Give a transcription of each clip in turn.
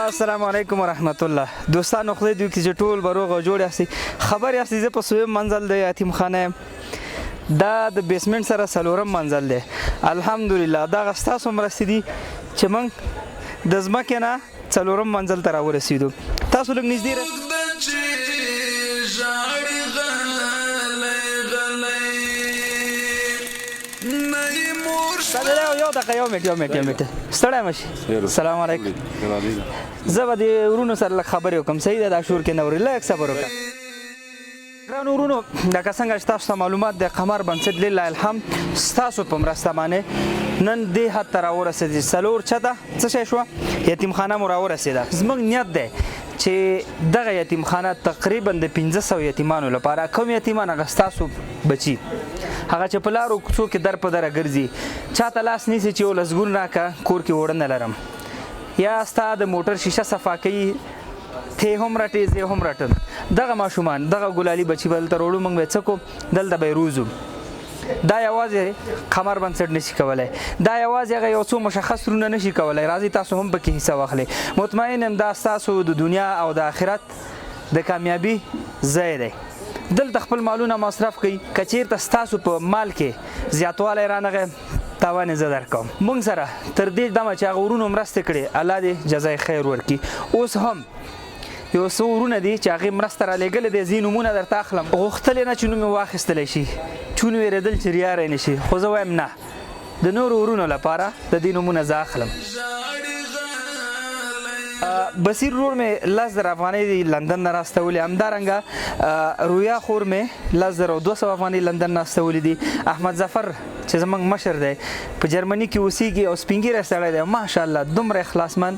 السلام علیکم ورحمت الله. دوستانو خدای دوی کې ټول بروغ او جوړ یاستئ. خبر یاستئ زه په سویم منزل د یتیم خانه دا د بیسمنټ سره څلورم منزل دی. الحمدلله دغه ستاسو مرستې دي چې موږ د ځمکې نه څلورم منزل ته راورسېدو. تاسو لږ نږدې یو دقیقه یو منټ ستړی مه شي. السلام علیکم. زه به د ورونو سره لږ خبرې وکړم. صحیح ده دا شور کې نه اوري. لږ صبر وکړه. ګرانو ورونو لکه څنګه چې تاسو ته معلومات د قمر بنسټ لله الحمد ستاسو په مرسته باندې نن دې حد ته راورسېدې. څلور چته څه شی شوه یتیمخانه مو راورسېده. زموږ نیت دی چې دغه یتیمخانه تقریبا د 1500 یتیمانو لپاره کوم یتیمان هغه ستاسو بچي هغه چې په لارو کوڅو کې در په دره ګرځي چاته لاس نیسي چې یو لسګون راکړه کور کې وړه نه لرم یا ستا د موټر شیشه صفا کوي ته هم رټې زه هم رټم دغه ماشومان دغه ګلالي بچي به دلته راوړو موږ به یې څه کوو دلته به یې روزو. دا یوازې قمر بنسټ نشي کولی. دا یوازې هغه یو څو مشخص رونه نشي کولی. راځئ تاسو هم پکې حصه واخلئ. مطمئن یم دا ستاسو د دنیا او د آخرت د کامیابي ځای دی. دلته خپل مالونه مصرف کوي. که چېرته ستاسو په مال کې زیاتوالی رانغی تاوان یې زه درکوم. موږ سره تر دې دمه چې هغه ورونو مرستې کړې الله دې جزای خیر ورکړي. اوس هم یو څو ورونه دي چې هغې مرسته رالیږلې دی. ځینې نومونه درته اخلم. غوښتل یې نه چې نوم یې واخیستلی شي چون وېرېدل چې ریاری نه شي خو زه وایم نه د نورو ورونو لپاره د دې نومونه زه اخلم. بصیر رور مې 10,000 افغانۍ لندن نه راستولې. همدارنګه رویا خور مې 10,200 افغانۍ لندن نه راستولې دي. احمد ظفر چې زموږ مشر دی په جرمني کې اوسېږي او سپین ږیری سړی دی ماشاءالله دومره اخلاصمند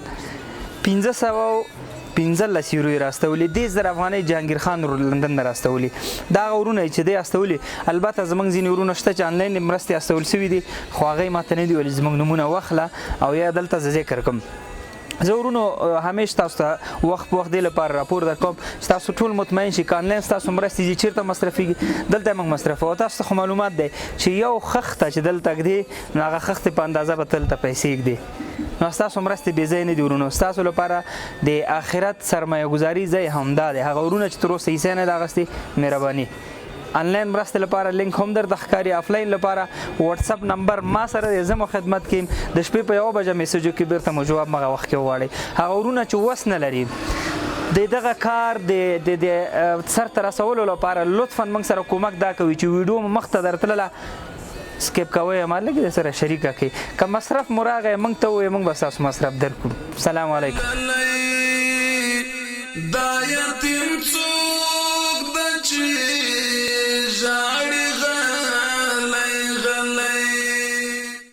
1515 یورو یې راستولي. 10,000 افغانۍ جهانګیر خان لندن نه راستولي. دا هغه ورونه چې دی استولي. البته زموږ ځینې ورونه شته چې آنلاین مرستې استول سوي دي خو هغې ماته نه دي ویلي زموږ نومونه واخله او یا دلته زه ذکر کوم. زه ورونو همیش تاسو ته وخت په وخت دې لپاره راپور درکوم چې تاسو ټول مطمئن شئ که آنلاین ستاسو مرستې دي چېرته مصرفېږي دلته یې موږ مصرفوو. تاسو ته خو معلومات دی چې یو خښته چې دلته ږدې نو هغه خښتې په اندازه به دلته پیسې ږدې نو ستاسو مرستې بې ځایه نه دي ورونو. ستاسو لپاره د آخرت سرمایه ګزاري ځای همدا دی. هغه ورونه چې تر اوسه حصه نه ده اخیستې مهرباني. آنلاین مرستې لپاره لینک هم درته ښکاري. آفلاین لپاره واتساپ نمبر ما سره دی. زه مو خدمت کوم. د شپې په 1 بجه میسج وکړئ بیرته مو جواب مغه وخت کې وغواړئ. هغه ورونه چې وس نه لري د دغه کار د سرته رسولو لپاره لطفا موږ سره کومک دا کوي چې ویډیو مو مخ ته درتلله سکیپ کوئ ما لږ د سره شریکه کړئ. که مصرف مو راغی موږ ته ووایئ موږ به ستاسو مصرف درکړو. سلام علیکم.